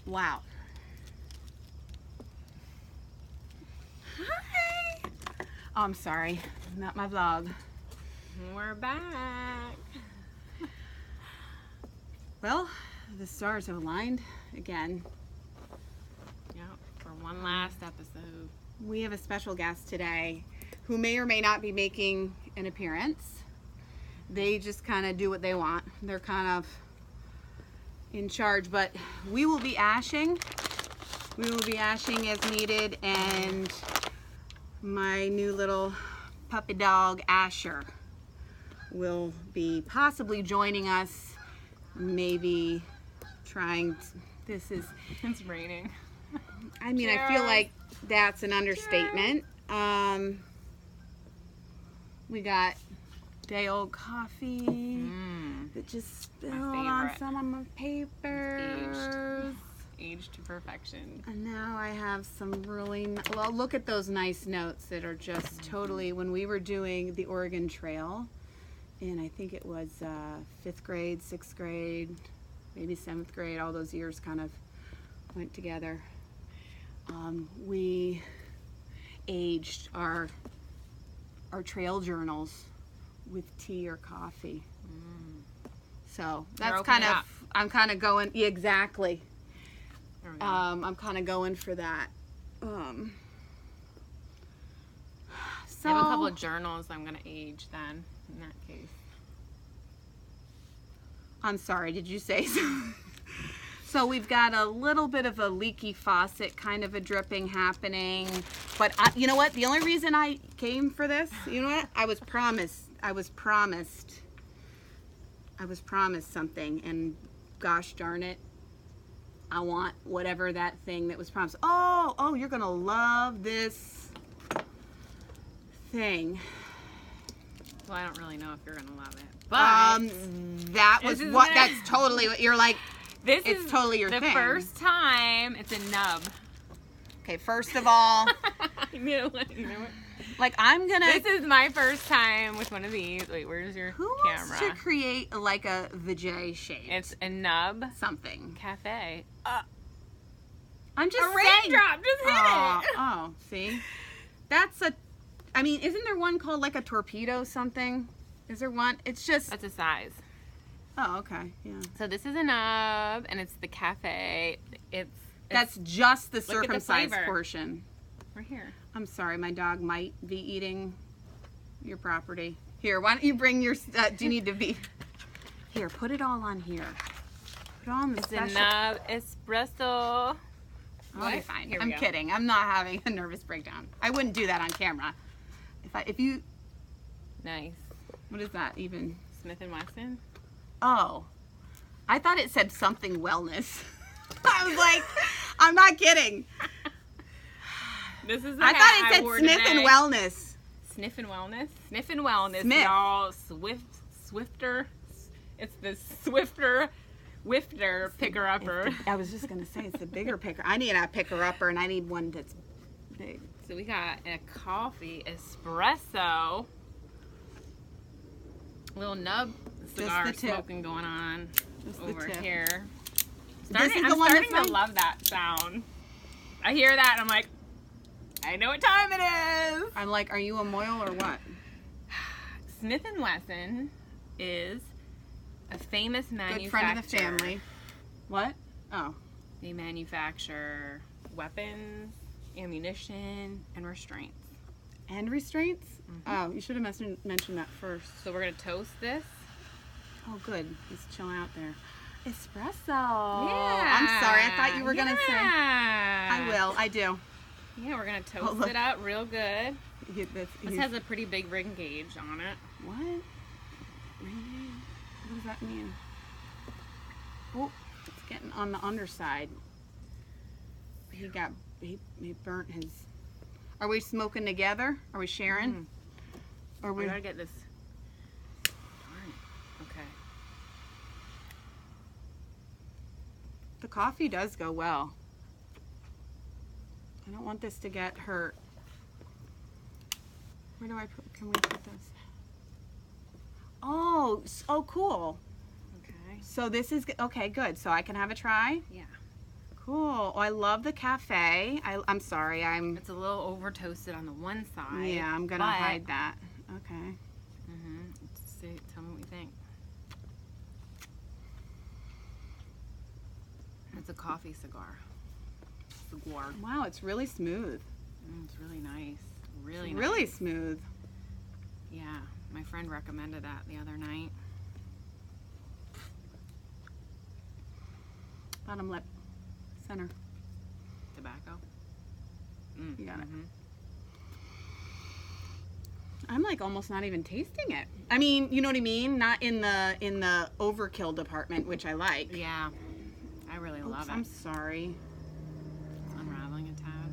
Wow. Hi. Oh, I'm sorry. Not my vlog. We're back. Well, the stars have aligned again. Yep, for one last episode. We have a special guest today who may or may not be making an appearance. They just kind of do what they want. They're kind of in charge, but we will be ashing. We will be ashing as needed, and my new little puppy dog, Asher, will be possibly joining us, maybe trying to, this is... It's raining. I mean, Cheers. I feel like that's an understatement. We got day old coffee that just spilled on some of my papers. Aged to perfection. And now I have some really, well, look at those nice notes that are just totally, when we were doing the Oregon Trail, and I think it was 5th grade, 6th grade, maybe 7th grade, all those years kind of went together. We aged our trail journals with tea or coffee. So that's kind of, I'm kind of going, yeah, exactly. I'm kind of going for that. So I have a couple of journals I'm going to age then, in that case. I'm sorry, did you say so? So we've got a little bit of a leaky faucet, kind of a dripping happening. But you know what? The only reason I came for this, you know what? I was promised something, and gosh darn it, I want whatever that thing that was promised. Oh, you're gonna love this thing. Well, I don't really know if you're gonna love it, but that's totally what you're like. It's totally your thing. The first time it's a nub. Okay, first of all, I knew it. Like I'm gonna. This is my first time with one of these. Wait, where's your Who camera? wants to create like a vajay shape? It's a nub Something. cafe. I'm just A saying. raindrop just hit it. Oh, see, that's a. I mean, isn't there one called like a torpedo something? Is there one? It's just. That's a size. Oh, okay, yeah. So this is a nub, and it's the cafe. That's just the look at the circumcised flavor. portion. Right here. I'm sorry, my dog might be eating your property. Here, why don't you bring your, do you need to be, here, put it all on here. Put it all on the It's special. a nub espresso. I'll be fine. Here we I'm go. kidding. I'm not having a nervous breakdown. I wouldn't do that on camera. If you, Nice. what is that even? Smith & Wesson. Oh, I thought it said something wellness. I was like, I'm not kidding. This is the I thought it said Smith and Wellness. Sniff and Wellness. Sniff and Wellness. Smith. Y'all, Swifter. It's the Swifter picker-upper. I was just gonna say it's the bigger picker. I need a picker-upper, and I need one that's big. So we got a coffee espresso. Little nub cigar the tip. smoking going on Just the over tip. here. This is I'm the one starting that's to mine? love that sound. I hear that and I'm like, I know what time it is. I'm like, are you a Moyle or what? Smith & Wesson is a famous manufacturer. Good friend of the family. What? Oh. They manufacture weapons, ammunition, and restraints. And restraints? Oh, you should have mentioned that first. So we're going to toast this. Oh, good. He's chilling out there. Espresso. Yeah. I'm sorry. I thought you were going to say. Yeah. I will. I do. Yeah, we're going to toast look. it up real good. This He's- has a pretty big ring gauge on it. What? What does that mean? Oh, it's getting on the underside. He burnt his. Are we smoking together? Are we sharing? Or We we? gotta get this. Darn it. Okay. The coffee does go well. I don't want this to get hurt. Where do I put? Can we put this? Oh, cool. Okay. So this is okay. Good. So I can have a try. Yeah. Cool. Oh, I love the cafe. I'm sorry. It's a little over toasted on the one side. Yeah, I'm gonna hide that. Okay. Tell me what you think. It's a coffee cigar. Cigar. Wow, it's really smooth. It's really nice. It's really smooth. Yeah, my friend recommended that the other night. Bottom lip. Center. Tobacco. You got it. I'm like almost not even tasting it. I mean, you know what I mean? Not in the overkill department, which I like. Yeah, I really love it. I'm sorry. It's unraveling a tad.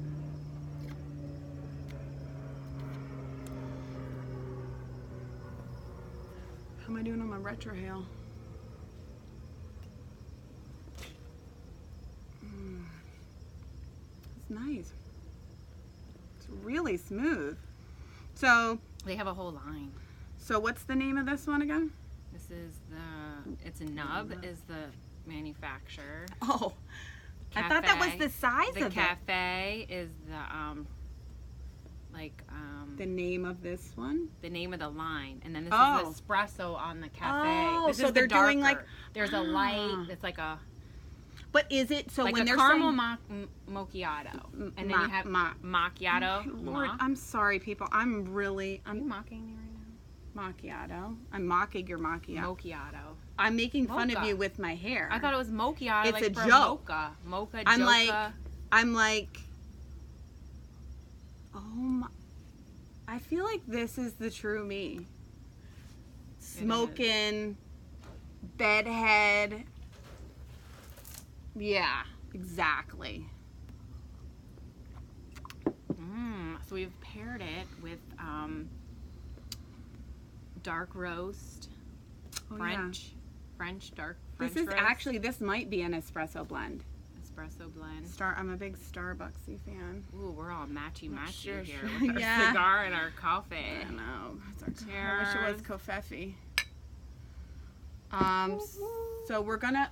How am I doing on my retrohale? It's nice. It's really smooth. So They have a whole line. So what's the name of this one again? This is it's a Nub is the manufacturer. Oh, I thought that was the size the of cafe is the name of this one. The name of the line, and then this is the espresso on the cafe. Oh, this so is they're the darker. doing like there's a light. It's like a But is it so like when a they're caramel saying macchiato, and then you have macchiato. Lord, I'm sorry, people. Are you mocking me right now? Macchiato. I'm mocking your macchiato. Macchiato. I'm making fun of Mocha. you with my hair. I thought it was macchiato. It's like a for joke. Mocha. I'm joca. like, oh my, I feel like this is the true me. Smoking, bedhead. Yeah, exactly. So we've paired it with dark roast, French dark French This is roast. actually, this might be an espresso blend. Espresso blend. I'm a big Starbucksy fan. Ooh, we're all matchy Sure, here sure. with our Yeah. cigar and our coffee. I know. I wish Cheers. it was Covfefe. So we're gonna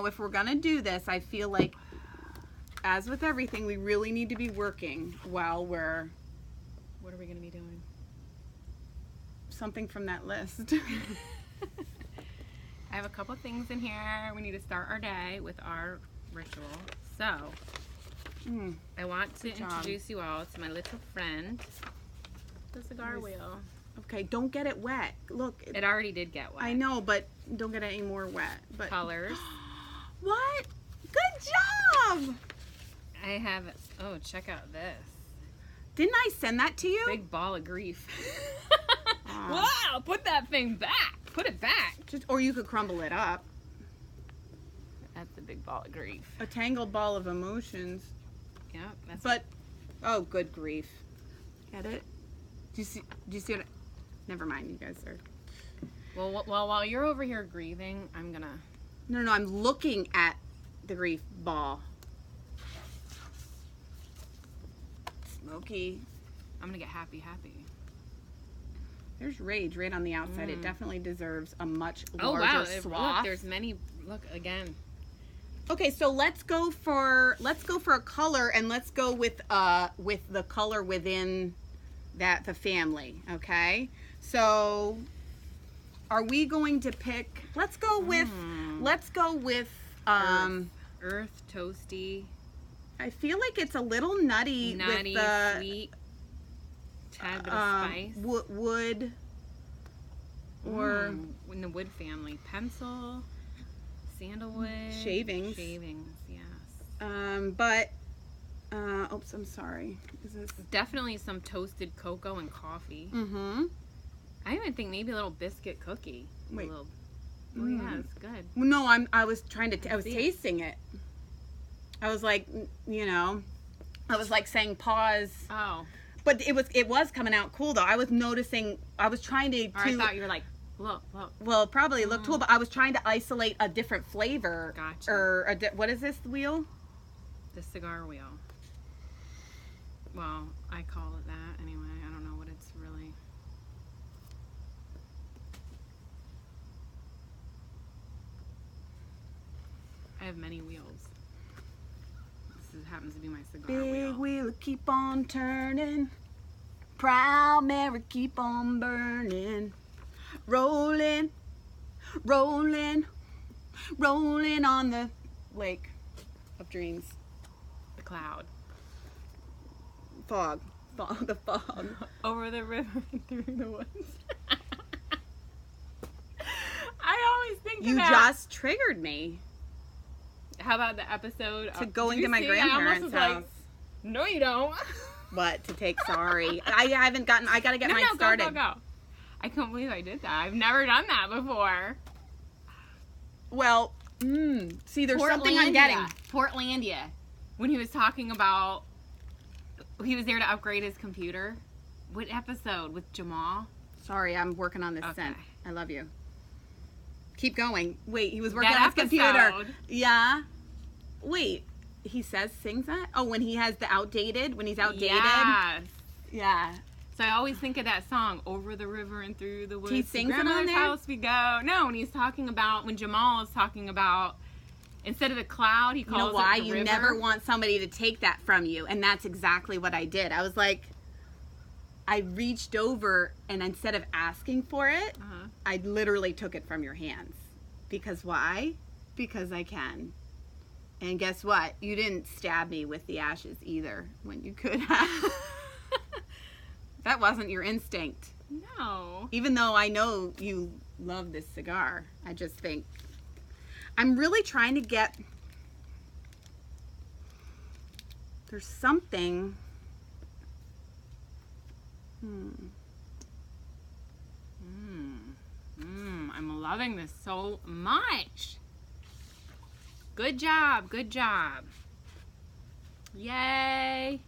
if we're gonna do this, I feel like, as with everything, we really need to be working while we're. What are we gonna be doing? Something from that list. I have a couple things in here. We need to start our day with our ritual. So, I want to introduce you all to my little friend, the cigar wheel. Okay, don't get it wet. Look. It already did get wet. I know, but don't get it any more wet. But colors. What? Good job! I have, check out this. Didn't I send that to you? Big ball of grief. Wow, put that thing back. Put it back. Or you could crumble it up. That's a big ball of grief. A tangled ball of emotions. Yep. Oh, good grief. Get it? Do you see what? Never mind, you guys are. Well, while you're over here grieving, I'm gonna. No, I'm looking at the grief ball. Smoky. I'm gonna get happy. There's rage right on the outside. It definitely deserves a much larger swath. Look, there's many. Look again. Okay, so let's go for a color, and let's go with the color within the family. Okay, so are we going to pick? Let's go with Earth toasty. I feel like it's a little nutty with the sweet. Tad bit of spice. Wood. Or in the wood family, pencil, sandalwood, shavings, yes. But oops, I'm sorry. Is this definitely some toasted cocoa and coffee? I even think maybe a little biscuit cookie. Wait. Oh yeah, it's good. No, I was tasting it. I was like, I was like saying pause. Oh. But it was coming out cool though. I was noticing. I was trying to. I thought you were like, look. Well, it probably looked cool, but I was trying to isolate a different flavor. Gotcha. Or what is this wheel? The cigar wheel. Well, I call it that anyway. I don't know what it's really. have many wheels. Happens to be my cigar Big wheel. wheel keep on turning, proud Mary keep on burning, rolling, rolling, rolling on the lake of dreams. The cloud. Fog. The fog. Over the river and through the woods. I always think You of that. just triggered me. How about the episode To going did to you my see? grandparents' I almost was house. like, no, you don't. What? To take sorry. I haven't gotten, I gotta get No, mine started. go. I can't believe I did that. I've never done that before. Well, see, there's something I'm getting. Portlandia. When he was talking about, he was there to upgrade his computer. What episode? With Jamal? Sorry, I'm working on this Okay. scent. I love you. Keep going. Wait, he was working That on his computer. episode. Yeah. Wait, he sings that? Oh, when he's outdated? Yes. Yeah. So I always think of that song, Over the River and Through the Woods. He to sings it on grandmother's there? house we go. No, when he's talking about, when Jamal is talking about, instead of the cloud, he You calls know why? it the You river. never want somebody to take that from you. And that's exactly what I did. I was like, I reached over and instead of asking for it, Uh-huh. I literally took it from your hands. Because why? Because I can. And guess what? You didn't stab me with the ashes either when you could have. That wasn't your instinct. No. Even though I know you love this cigar, I just think I'm really trying to get. There's something. I'm loving this so much. Good job. Good job. Yay.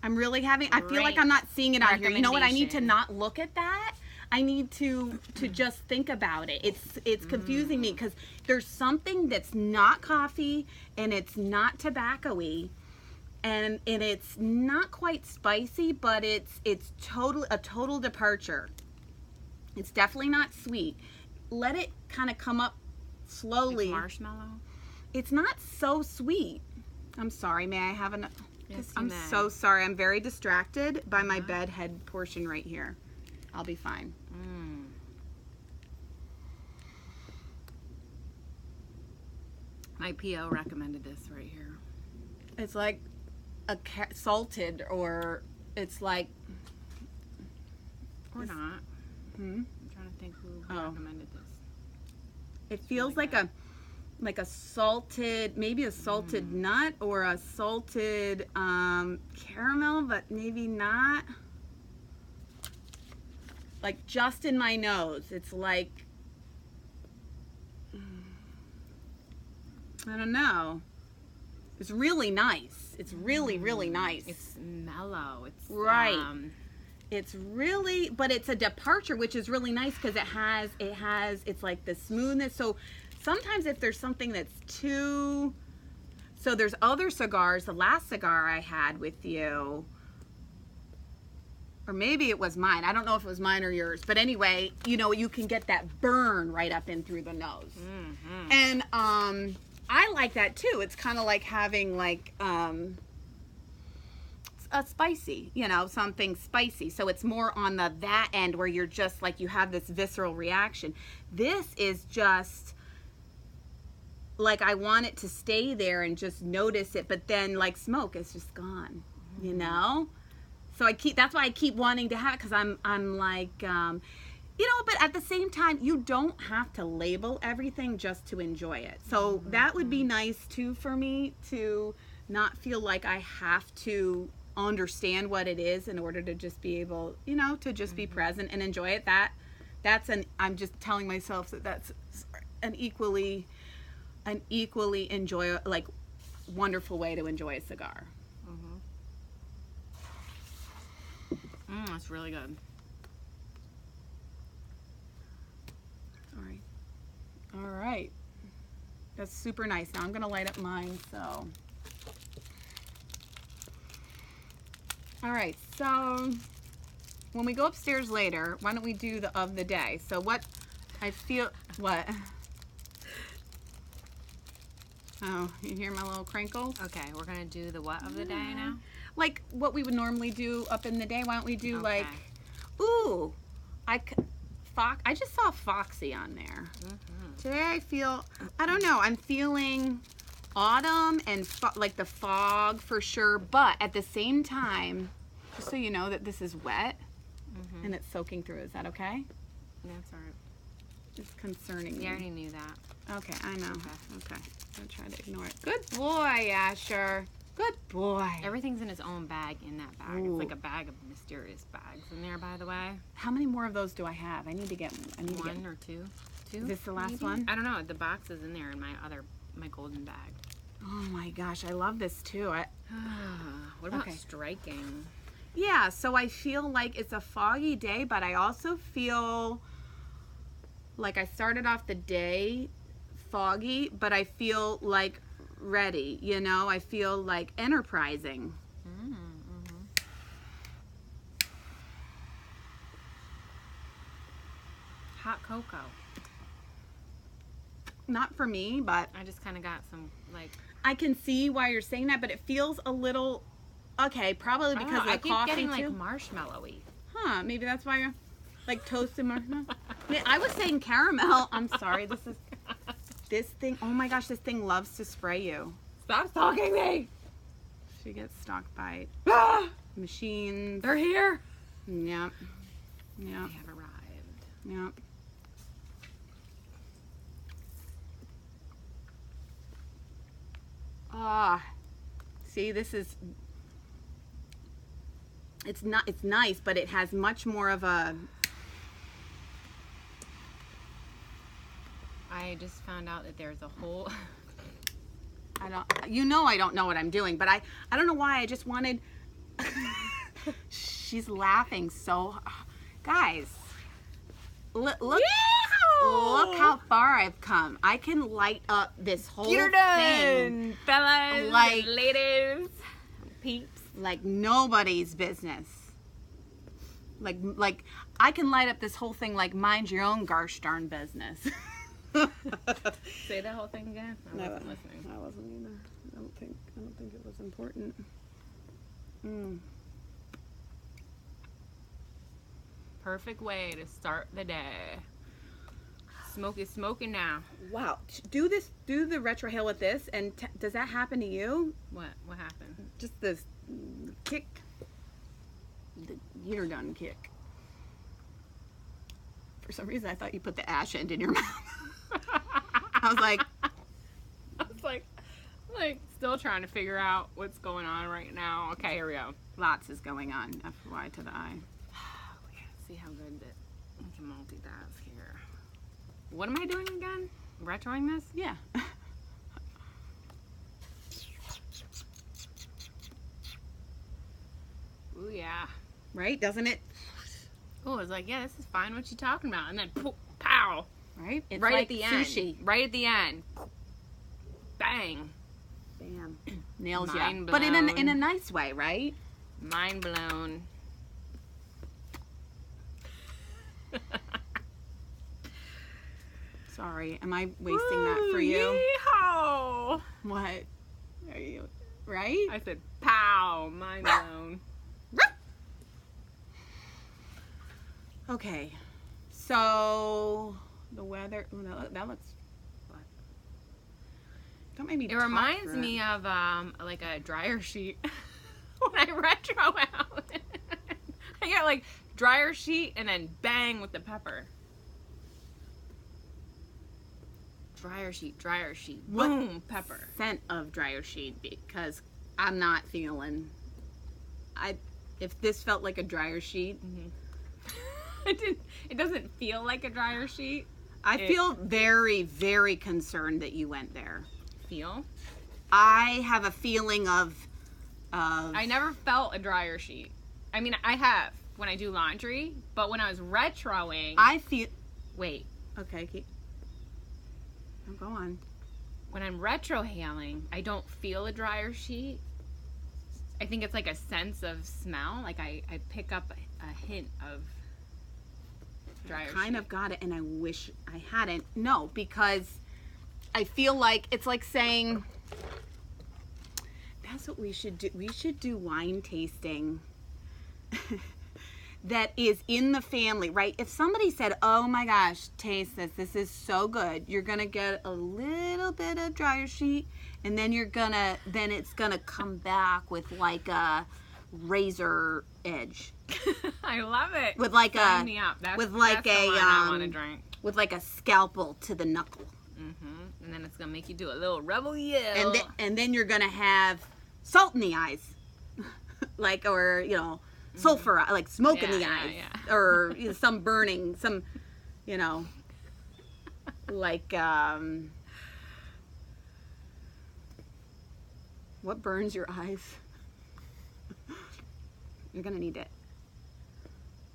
I'm really having. I feel like Great I'm not seeing it on here. You know what? I need to recommendation. not look at that. I need to just think about it. It's confusing me because there's something that's not coffee and it's not tobacco-y. And it's not quite spicy, but it's a total departure. It's definitely not sweet. Let it kind of come up slowly. Like marshmallow. It's not so sweet. I'm sorry. May I have an? Yes, I'm you may. so sorry. I'm very distracted by my bed head portion right here. I'll be fine. My PO recommended this right here. It's like salted, or it's like. Or not. Hmm? I'm trying to think who Oh. recommended this. It feels really like a salted, maybe a salted nut or a salted caramel, but maybe not. Like just in my nose, it's like, I don't know. It's really nice. It's really, really nice. It's mellow. It's Right. It's really, but it's a departure, which is really nice because it's like the smoothness. So sometimes if there's something that's too, so there's other cigars, the last cigar I had with you, or maybe it was mine. I don't know if it was mine or yours, but anyway, you know, you can get that burn right up in through the nose. And I like that too. It's kind of like having like, a spicy, you know, something spicy. So it's more on that end where you're just like, you have this visceral reaction. This is just like, I want it to stay there and just notice it, but then like smoke, it's just gone, you know? So that's why I keep wanting to have it, because I'm like, you know, but at the same time, you don't have to label everything just to enjoy it. So that would be nice too for me, to not feel like I have to understand what it is in order to just be able, you know, to just be present and enjoy it. I'm just telling myself that's an equally wonderful way to enjoy a cigar. That's really good. All right. That's super nice. Now I'm gonna light up mine. So. All right, so when we go upstairs later, why don't we do the of the day? So what I feel, what? Oh, you hear my little crinkles? Okay, we're gonna do the what of the day now? Like what we would normally do up in the day. Why don't we do Okay. like, ooh, I just saw Foxy on there. Today I feel, I don't know, I'm feeling autumn and like the fog for sure, but at the same time, just so you know that this is wet and it's soaking through. Is that okay? That's all right. It's concerning me. You already knew that. Okay, I know. Okay. I'll try to ignore it. Good boy, Asher. Good boy. Everything's in his own bag in that bag. Ooh. It's like a bag of mysterious bags in there, by the way. How many more of those do I have? I need to get One or two. Two? Is this the last maybe? one? I don't know. The box is in there in my golden bag. Oh my gosh, I love this too. What about Okay. striking? Yeah, so I feel like it's a foggy day, but I also feel like I started off the day foggy, but I feel like ready, you know? I feel like enterprising. Hot cocoa. Not for me, but I just kind of got some, like... I can see why you're saying that, but it feels a little... Okay, probably because of the I keep coffee getting, too. like, marshmallowy. Huh, maybe that's why you're... Like toasted marshmallow? I was saying caramel. I'm sorry, this thing... Oh my gosh, this thing loves to spray you. Stop stalking me! She gets stalked by machines. They're here! Yep. Yep. They have arrived. Yep. Ah, see, this is, it's nice, but it has much more of a, I just found out that there's a whole... I don't know what I'm doing, but I don't know why, I just wanted, she's laughing so, guys, look how far I've come. I can light up this whole thing. Fellas, Like- and ladies, peeps. Like nobody's business. Like I can light up this whole thing like mind your own gosh darn business. Say that whole thing again? I wasn't listening. I wasn't either. I don't think it was important. Perfect way to start the day. Smoke is smoking now. Wow. Do the retrohale with this, and does that happen to you? What happened? Just this kick. The you're done kick. For some reason, I thought you put the ash end in your mouth. I was like, still trying to figure out what's going on right now. Okay, here we go. lots is going on. FY to the I. We gotta see how good that we can multitask here. What am I doing again? Retroing this? Yeah. Ooh, yeah. Right? Doesn't it? Oh, it's like, yeah, this is fine. What you talking about? And then, poof, pow. Right? It's Right like at the sushi. end. Right at the end. Bang. Bam. Nails Mind ya. But in blown. a nice way, right? Mind blown. Sorry. Am I wasting that for you? Yeehaw. What? Are you right? I said, pow. Mind blown. Okay. So the weather. Ooh, that looks. What? Don't make me. It reminds me of like a dryer sheet when I retro out. I got like dryer sheet and then bang with the pepper. Dryer sheet, boom, pepper. Scent of dryer sheet, because I'm not feeling. If this felt like a dryer sheet. Mm-hmm. It doesn't feel like a dryer sheet. I feel very, very concerned that you went there. Feel? I have a feeling of. I never felt a dryer sheet. I mean, I have when I do laundry, but when I was retroing. I feel. Wait. Okay, keep. Oh, go on. When I'm retrohaling, I don't feel a dryer sheet. I think it's like a sense of smell. Like I pick up a hint of dryer sheet. Kind of got it, and I wish I hadn't. No, because I feel like it's like saying, that's what we should do. We should do wine tasting that is in the family, right? If somebody said, oh my gosh, taste this. This is so good. You're going to get a little bit of dryer sheet, and then then it's going to come back with like a razor edge. I love it. With like Sign me up. That's the wine I want to drink. With like a scalpel to the knuckle. And then it's going to make you do a little rebel yell. And then you're going to have salt in the eyes. Like, or, you know, sulfur, like smoke in the eyes. Yeah. Or you know, some burning, some, you know, like, what burns your eyes? You're going to need it.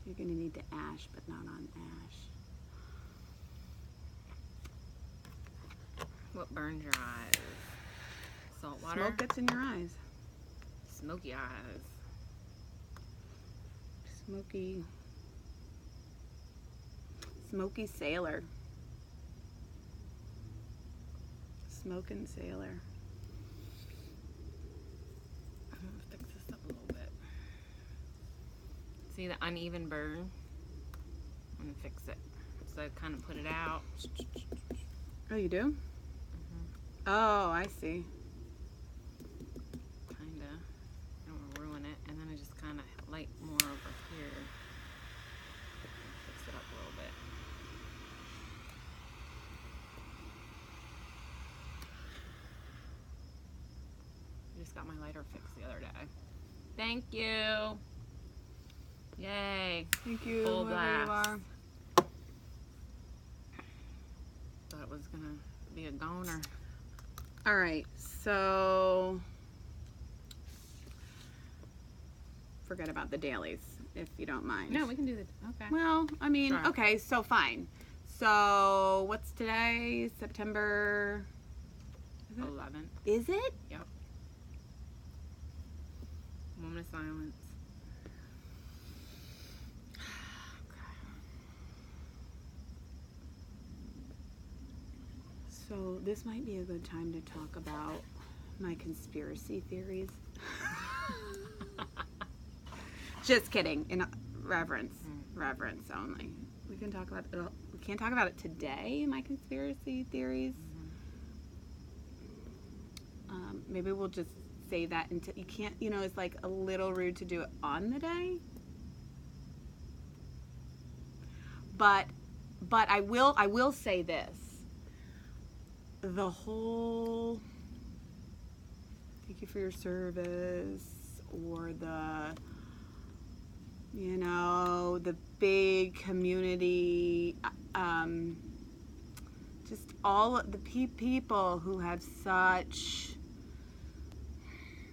You're going to need the ash, but not on ash. What burns your eyes? Salt water? Smoke gets in your eyes. Smoky eyes. Smoky sailor. Smoking sailor. I'm going to fix this up a little bit. See the uneven burn? I'm going to fix it. So I kind of put it out. Oh, you do? Oh, I see. Kinda. I don't want to ruin it. And then I just kind of light more over here. Fix it up a little bit. I just got my lighter fixed the other day. Thank you. Yay. Thank you. Full whoever blast. you are. Thought it was going to be a goner. All right, so forget about the dailies, if you don't mind. No, we can do the, okay. Well, I mean, Sure. okay, so fine. So what's today? September 11. Is it? Yep. Moment of silence. So this might be a good time to talk about my conspiracy theories. Just kidding. In reverence only. We can talk about it. We can't talk about it today. My conspiracy theories. Maybe we'll just say that until you can't. You know, it's like a little rude to do it on the day. But I will say this. The whole thank you for your service, or the, you know, the big community, just all of the people who have such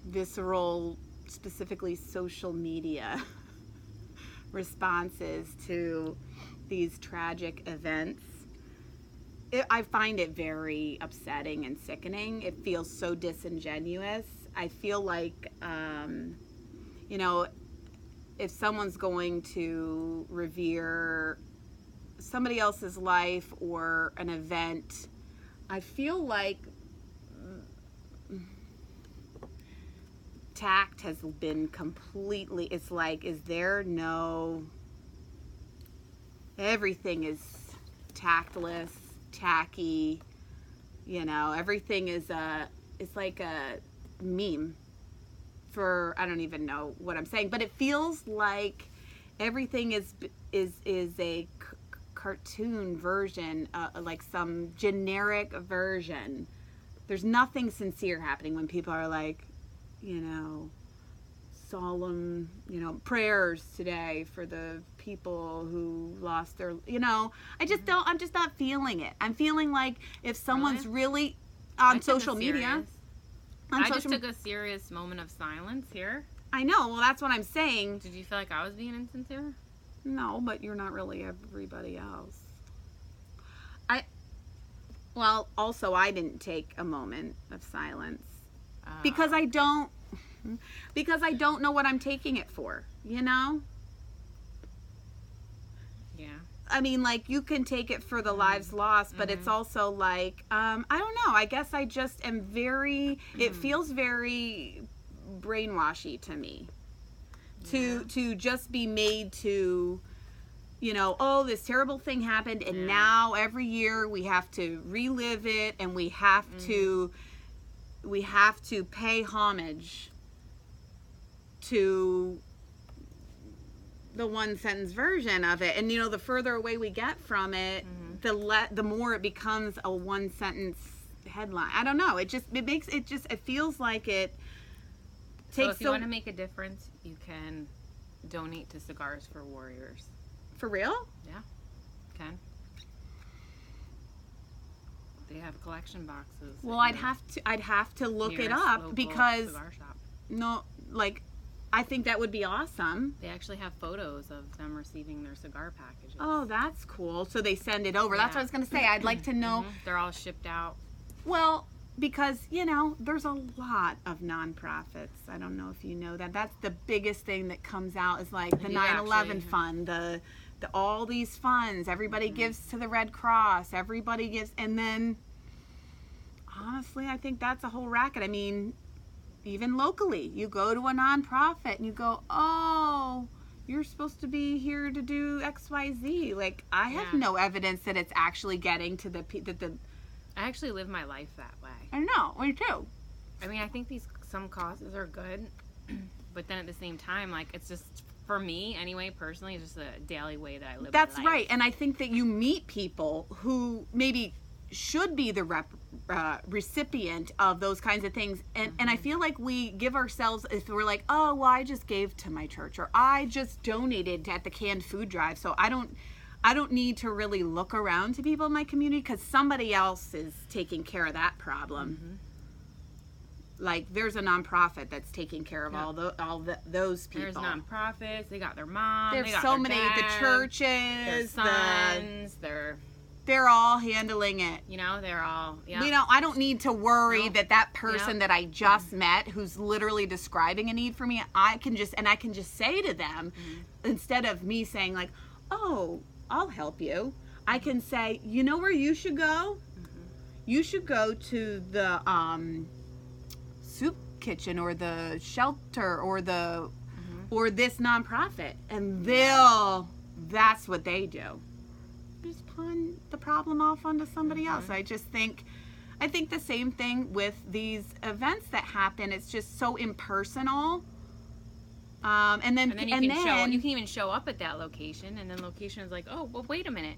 visceral, specifically social media responses to these tragic events. I find it very upsetting and sickening. It feels so disingenuous. I feel like, you know, if someone's going to revere somebody else's life or an event, I feel like tact has been completely, it's like, is there no, everything is tactless, tacky, you know, everything is it's like a meme for, I don't even know what I'm saying, but it feels like everything is a cartoon version, like some generic version. There's nothing sincere happening when people are like, you know, solemn, you know, prayers today for the people who lost their, you know, I'm just not feeling it. I'm feeling like if someone's really on social media. I just took a serious moment of silence here. I know, well, that's what I'm saying. Did you feel like I was being insincere? No, but you're not really everybody else. Well, also I didn't take a moment of silence because I don't know what I'm taking it for, you know? Yeah. I mean, like, you can take it for the lives lost, but it's also like, I don't know. I guess I just am it feels very brainwashy to me to just be made to, you know, oh, this terrible thing happened, and now every year we have to relive it, and we have to pay homage to the one sentence version of it. And, you know, the further away we get from it, the more it becomes a one sentence headline. I don't know. It feels like it takes. So if you want to make a difference, you can donate to Cigars for Warriors. For real? Yeah. Can. They have collection boxes. Well, I'd have to look it up, because cigar shop. No, like, I think that would be awesome. They actually have photos of them receiving their cigar packages. Oh, that's cool. So they send it over. That's what I was going to say. I'd like to know. They're all shipped out. Well, because, you know, there's a lot of nonprofits. I don't know if you know that. That's the biggest thing that comes out is like the 9/11 fund, the all these funds. Everybody gives to the Red Cross. Everybody gives. And then, honestly, I think that's a whole racket. I mean, even locally, you go to a nonprofit and you go, oh, you're supposed to be here to do XYZ. Like, I have no evidence that it's actually getting to the I actually live my life that way. I know, me too. I mean, I think some causes are good, but then at the same time, like, it's just, for me anyway, personally, it's just a daily way that I live my life. That's right. And I think that you meet people who maybe should be the recipient of those kinds of things, and I feel like we give ourselves, if we're like, oh, well, I just gave to my church, or I just donated at the canned food drive, so I don't need to really look around to people in my community, because somebody else is taking care of that problem. Like, there's a nonprofit that's taking care of all those people. There's nonprofits. They got their mom. There's they got so their many. dad, The churches, their sons, they're all handling it. You know, they're all. Yeah. You know, I don't need to worry that person that I just met, who's literally describing a need for me, I can just say to them, instead of me saying like, oh, I'll help you, I can say, you know where you should go? You should go to the soup kitchen, or the shelter, or or this nonprofit, and that's what they do. Just pawn the problem off onto somebody else. I think the same thing with these events that happen. It's just so impersonal. And then you can even show up at that location, and then location is like, oh, well, wait a minute,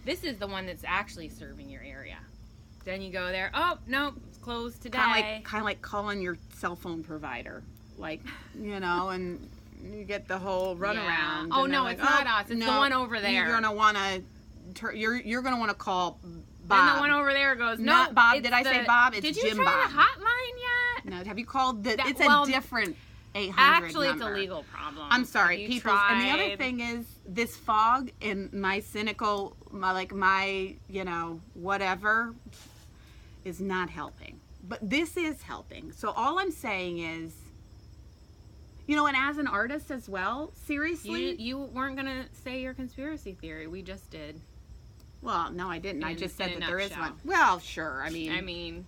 this is the one that's actually serving your area. Then you go there. Oh no, it's closed today. Kind of like calling your cell phone provider, like, you know, and you get the whole runaround. Oh no, it's not us. It's the one over there. You're gonna want to. You're gonna want to call Bob. And the one over there goes, no, not Bob. Did I say Bob? It's Jim Bob. Did you try try the hotline yet? No. Have you called it's a different 800 Actually, number. It's a legal problem. I'm sorry, people. And the other thing is, this fog in my cynical, my you know, whatever, is not helping. But this is helping. So all I'm saying is, you know, and as an artist as well, seriously. You weren't going to say your conspiracy theory. We just did. Well, no, I didn't. I just said that there is one. Well, sure. I mean,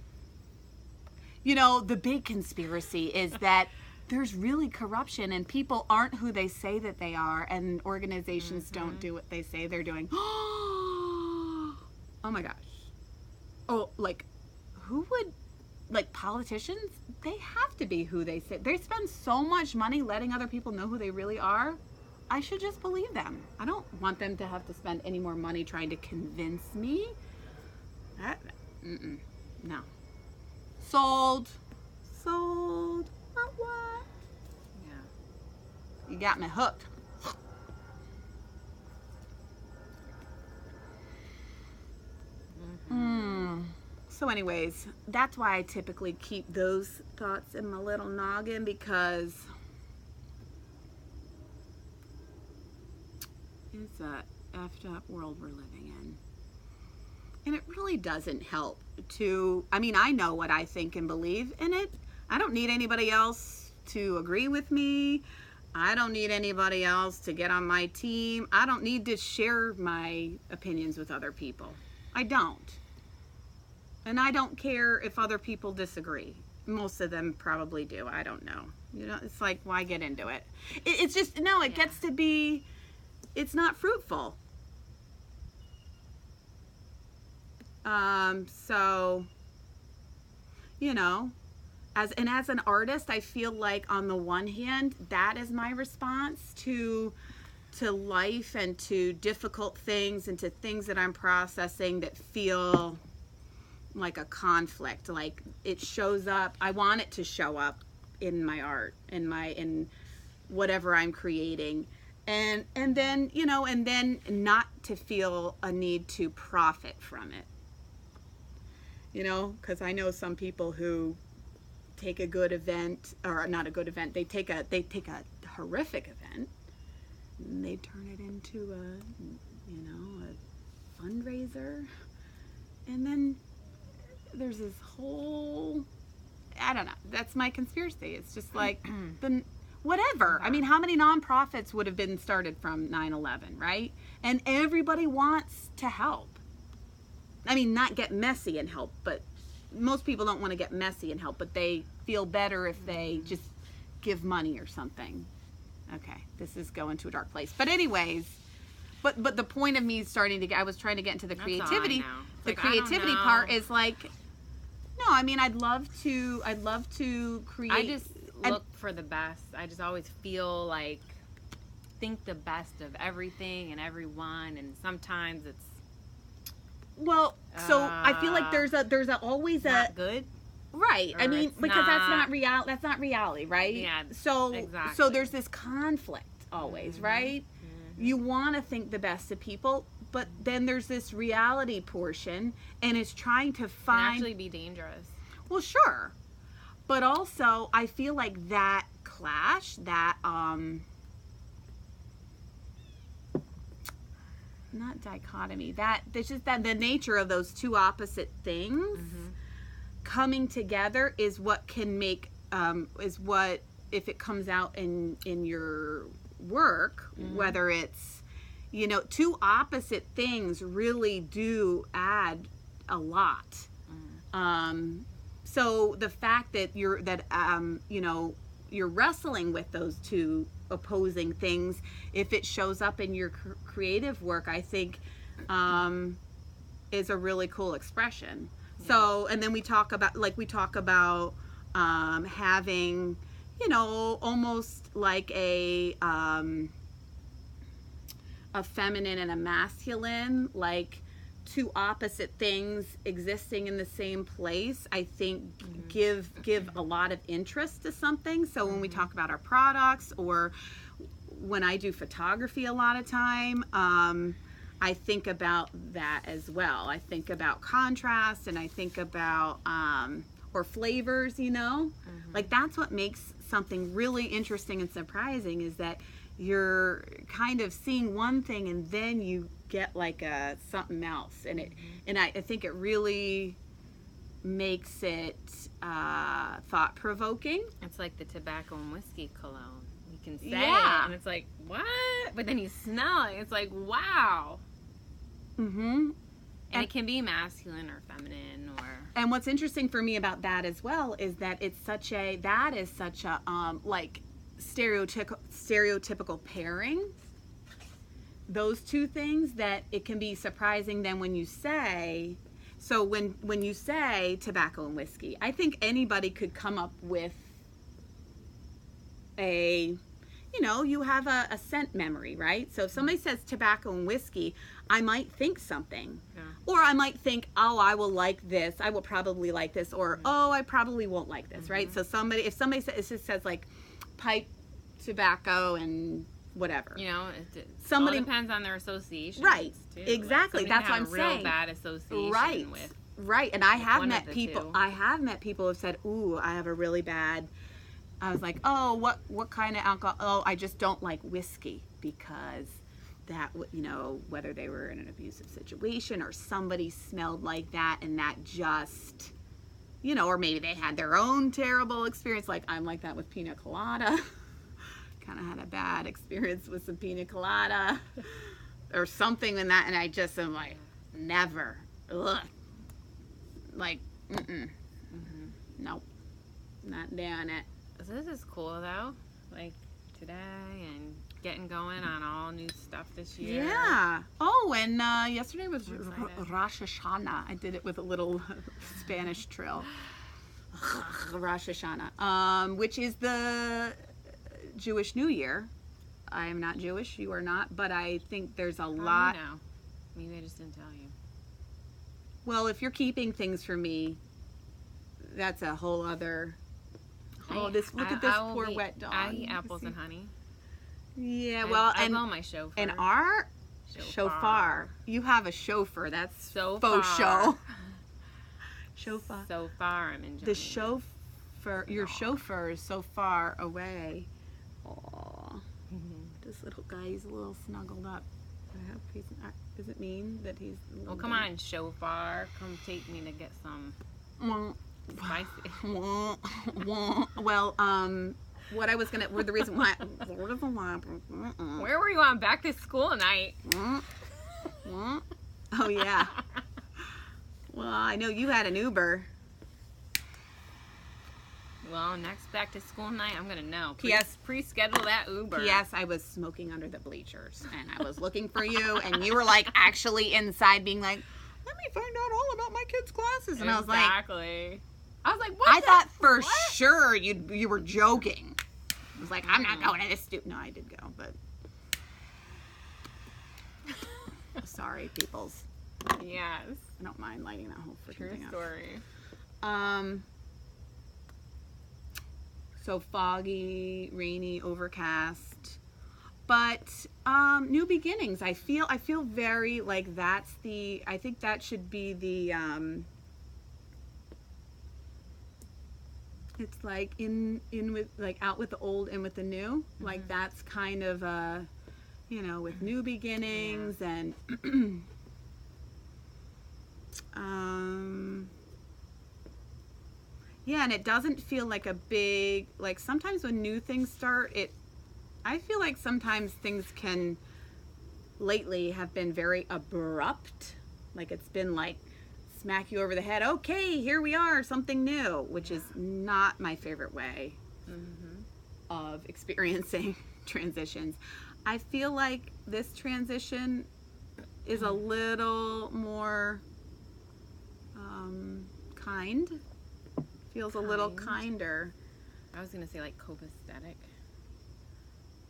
you know, the big conspiracy is that there's really corruption, and people aren't who they say that they are, and organizations don't do what they say they're doing. Oh my gosh. Oh, like, who would, like, politicians? They have to be who they say. They spend so much money letting other people know who they really are. I should just believe them. I don't want them to have to spend any more money trying to convince me. No. Sold. What? Yeah. You got me hooked. So anyways, that's why I typically keep those thoughts in my little noggin, because it's a effed up world we're living in. And it really doesn't help to, I mean, I know what I think and believe in it. I don't need anybody else to agree with me. I don't need anybody else to get on my team. I don't need to share my opinions with other people. I don't. And I don't care if other people disagree. Most of them probably do. I don't know. You know, it's like, why get into it? It's just, no, it gets to be, it's not fruitful. So, you know, as an artist, I feel like on the one hand, that is my response to life and to difficult things and to things that I'm processing that feel like a conflict. Like it shows up, I want it to show up in my art, in whatever I'm creating. And then, you know, and then not to feel a need to profit from it. You know, because I know some people who take a good event, or not a good event, they take a horrific event and they turn it into a fundraiser, and then there's this whole, I don't know, that's my conspiracy. It's just like then whatever. I mean, how many nonprofits would have been started from 9/11, right? And everybody wants to help. I mean, not get messy and help, but most people don't want to get messy and help, but they feel better if they just give money or something. Okay, this is going to a dark place. But anyways, but the point of me I was trying to get into the creativity. The creativity part is like, no, I mean, I'd love to create. I just look for the best. I just always feel like, think the best of everything and everyone, and sometimes it's, well, so I feel like there's always not good. Right. I mean, because that's not reality, right? Yeah. So exactly. So there's this conflict always, right? Mm-hmm. You want to think the best of people, but then there's this reality portion, and it's trying to find. Can actually be dangerous. Well, sure, but also I feel like that clash, that not dichotomy, that there's just that the nature of those two opposite things coming together is what can make is what, if it comes out in your work, whether it's, you know, two opposite things really do add a lot. So the fact that you're wrestling with those two opposing things, if it shows up in your creative work, I think is a really cool expression. So, and then we talk about having, you know, almost like a feminine and a masculine, like two opposite things existing in the same place, I think give a lot of interest to something. So when we talk about our products, or when I do photography a lot of time, I think about that as well. I think about contrast, and I think about or flavors, you know, like that's what makes something really interesting and surprising, is that you're kind of seeing one thing and then you get like something else, and I think it really makes it thought-provoking. It's like the tobacco and whiskey cologne. You can say Yeah. it, and it's like, what? But then you smell it, it's like, wow. And it can be masculine or feminine, or. And what's interesting for me about that as well is that it's such a like stereotypical pairing. Those two things, that it can be surprising then when you say. So when you say tobacco and whiskey, I think anybody could come up with a, you know, you have a scent memory, right? So if somebody says tobacco and whiskey, I might think something. Yeah. Or I might think, oh, I will like this. I will probably like this. Or, oh, I probably won't like this, right? So if somebody says, it just says like pipe, tobacco, and whatever. You know, somebody all depends on their association. Right. Too. Exactly. Like that's what I'm real saying. Bad association Right. with. Right. And I have met people. Two. I have met people who have said, "Ooh, I have a really bad." I was like, "Oh, what kind of alcohol? Oh, I just don't like whiskey because that, you know, whether they were in an abusive situation or somebody smelled like that, and that just, you know, or maybe they had their own terrible experience. Like I'm like that with pina colada." kind of had a bad experience with some pina colada or something in that, and I just am like, never. Ugh. Like, nope, not doing it. So this is cool though, like today and getting going on all new stuff this year. Yeah. Oh, and yesterday was Rosh Hashanah. I did it with a little Spanish trill. Rosh Hashanah, which is the Jewish New Year. I am not Jewish, you are not, but I think there's a lot. No, maybe I just didn't tell you. Well, if you're keeping things from me, that's a whole other. Oh, look at this poor wet dog. I eat apples and honey. Yeah, well, I blow my shofar. And our shofar. You have a chauffeur. That's so faux far. show. Shofar. So far, I'm enjoying The chauffeur. Your chauffeur is so far away. Aw. This little guy, he's a little snuggled up. I hope he's not. Does it mean that he's? Well, come on, shofar. Come take me to get some spicy. Well, what I was gonna. The reason why. Where were you on back to school night? Oh yeah. Well, I know you had an Uber. Well, next back to school night, I'm gonna know. P.S. Pre-schedule that Uber. P.S. I was smoking under the bleachers, and I was looking for you, and you were like actually inside, being like, "Let me find out all about my kids' classes," and exactly. I was like, what? I thought for sure you were joking. I was like, I'm not going to this No, I did go, but sorry, peoples. Yes. I don't mind lighting that whole freaking True thing up. story. So foggy, rainy, overcast, but new beginnings. I feel very like I think that should be the it's like in with like out with the old, in with the new. Like that's kind of with new beginnings and yeah, and it doesn't feel like a big, like sometimes when new things start, I feel like sometimes things can lately have been very abrupt. Like it's been like smack you over the head. Okay, here we are, something new, which is not my favorite way of experiencing transitions. I feel like this transition is a little more kind. Feels a little kinder. I was gonna say like copacetic.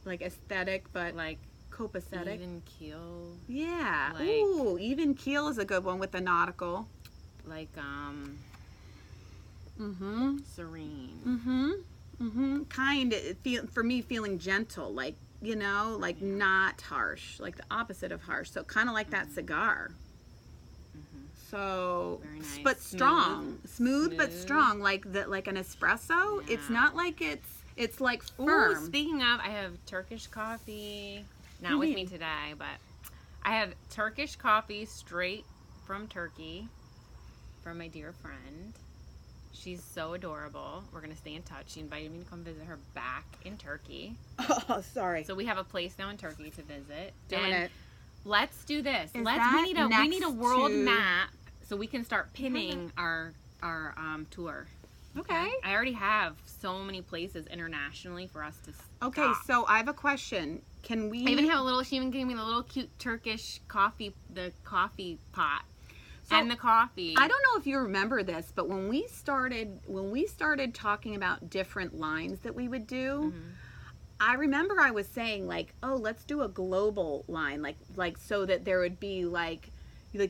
Like aesthetic, but like copacetic. Even keel. Yeah. Like, ooh, even keel is a good one with the nautical. Like serene. Kind. For me, feeling gentle, like like not harsh, like the opposite of harsh. So kind of like that cigar. So, very nice. But strong, smooth but strong, like an espresso. Yeah. It's not like it's like firm. Ooh, speaking of, I have Turkish coffee. Not with me today, but I have Turkish coffee straight from Turkey from my dear friend. She's so adorable. We're gonna stay in touch. She invited me to come visit her back in Turkey. Oh, sorry. So we have a place now in Turkey to visit. Doing it. Let's do this. We need a world map so we can start pinning our tour. Okay. I already have so many places internationally for us to stop. Okay, so I have a question. Can we? I even have she even gave me the little cute Turkish coffee pot. And the coffee. I don't know if you remember this, but when we started talking about different lines that we would do, I remember I was saying like, oh, let's do a global line, like so that there would be like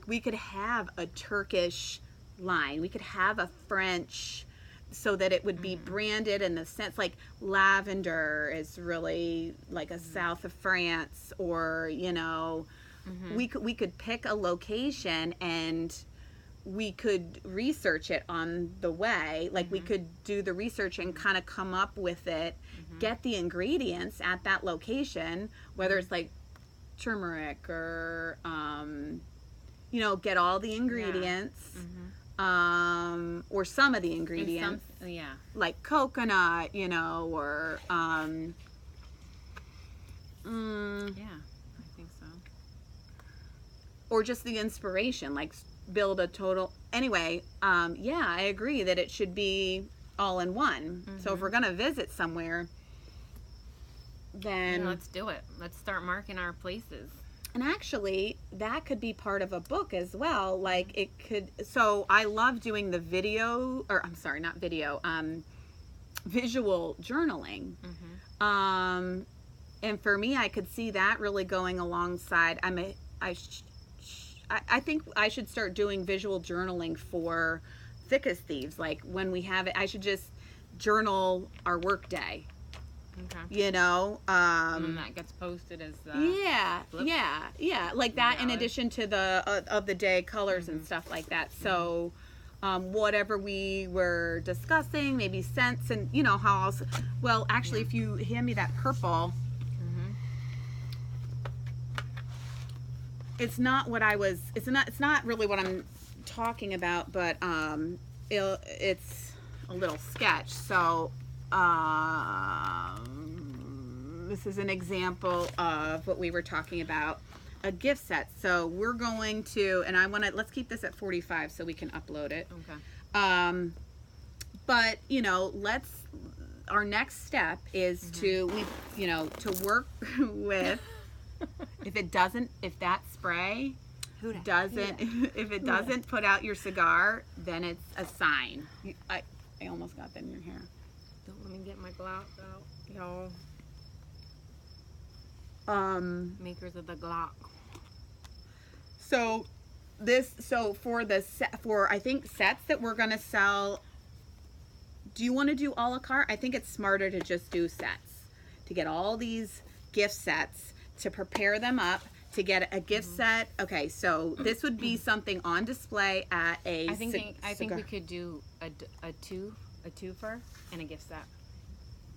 we could have a Turkish line, we could have a French, so that it would be branded in the sense like lavender is really like a south of France, or we could pick a location and we could research it on the way. Like we could do the research and kind of come up with it, get the ingredients at that location, whether it's like turmeric or, get all the ingredients, or some of the ingredients, like coconut, or, Yeah, I think so. Or just the inspiration, like build a total. Anyway, yeah, I agree that it should be all in one. So if we're gonna visit somewhere, then let's do it. Let's start marking our places. And actually, that could be part of a book as well. Like it could. So I love doing the video, or I'm sorry, not video. Visual journaling. And for me, I could see that really going alongside. I think I should start doing visual journaling for Thick as Thieves. Like when we have it, I should just journal our work day. Okay. You know, and then that gets posted as yeah, like that. In addition to the of the day colors and stuff like that. So, whatever we were discussing, maybe scents and you know how else. Well, actually, if you hand me that purple, it's not what I was. It's not really what I'm talking about, but it's a little sketch. So. This is an example of what we were talking about, a gift set. So we're going to, and let's keep this at 45 so we can upload it. Okay. But you know, our next step is to work with, if that spray doesn't put out your cigar, then it's a sign. I almost got that in your hair. Don't let me get my Glock out, y'all. Makers of the Glock. So for I think sets that we're gonna sell. Do you want to do a la carte? I think it's smarter to just do sets, to get all these gift sets, to prepare them up, to get a gift set. Okay, so this would be something on display at a. I think we could do a twofer and a gift set,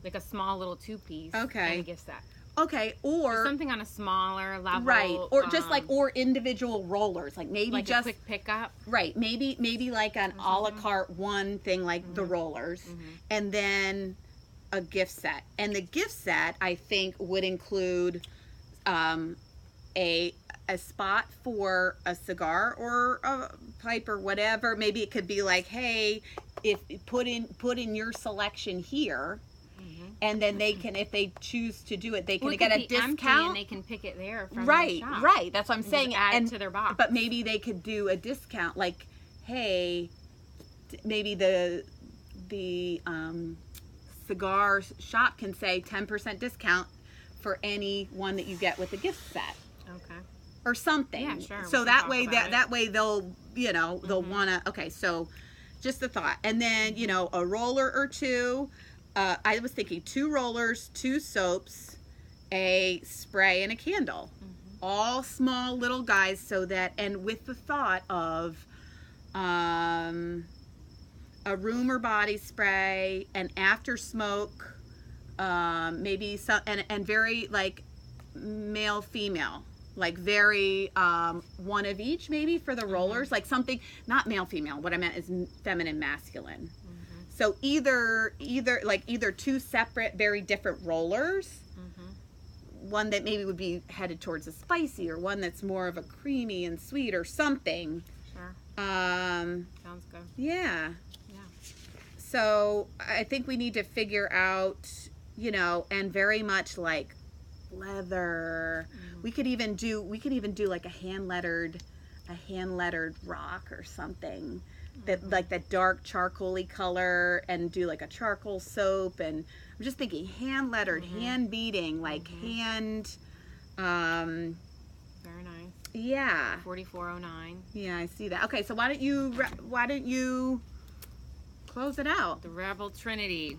like a small little 2-piece. Okay. And a gift set. Okay, or just something on a smaller level, right? Or just or individual rollers, like maybe like just a quick pickup, right? Maybe like an a la carte one thing, like the rollers, and then a gift set. And the gift set, I think, would include a spot for a cigar or a pipe or whatever. Maybe it could be like, hey, if put in your selection here. And then they can, if they choose to do it, they can get a discount. And they can pick it there from right, the shop. Right. That's what I'm saying. Just add it to their box. But maybe they could do a discount, like, hey, maybe the cigar shop can say 10% discount for any one that you get with the gift set. Okay. Or something. Yeah, sure. So that way, that way they'll they'll wanna. Okay, so just a thought, and then a roller or two. I was thinking 2 rollers, 2 soaps, a spray, and a candle. All small little guys, so that, and with the thought of a room or body spray, an after smoke, maybe some, and very like male, female, like very one of each maybe for the rollers, like something, not male, female. What I meant is feminine, masculine. So either 2 separate, very different rollers. One that maybe would be headed towards a spicy, or one that's more of a creamy and sweet, or something. Sure. Sounds good. Yeah. Yeah. So I think we need to figure out, and very much like leather. We could even do like a hand lettered rock or something. That like that dark charcoaly color, and do like a charcoal soap. And I'm just thinking hand lettered, hand beading, like hand. Very nice. Yeah. 4409. Yeah, I see that. Okay, so why don't you close it out? The Rebel Trinity.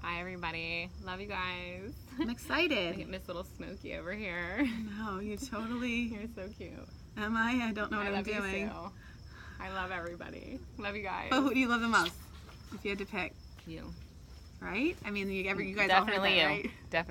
Bye, everybody. Love you guys. I'm excited. Look at Miss Little Smokey over here. No, you totally. You're so cute. Am I? I don't know what I'm doing. You too. I love everybody. Love you guys. Oh, who do you love the most? If you had to pick. You. Right? I mean, you guys Definitely all heard that, you. right? Definitely.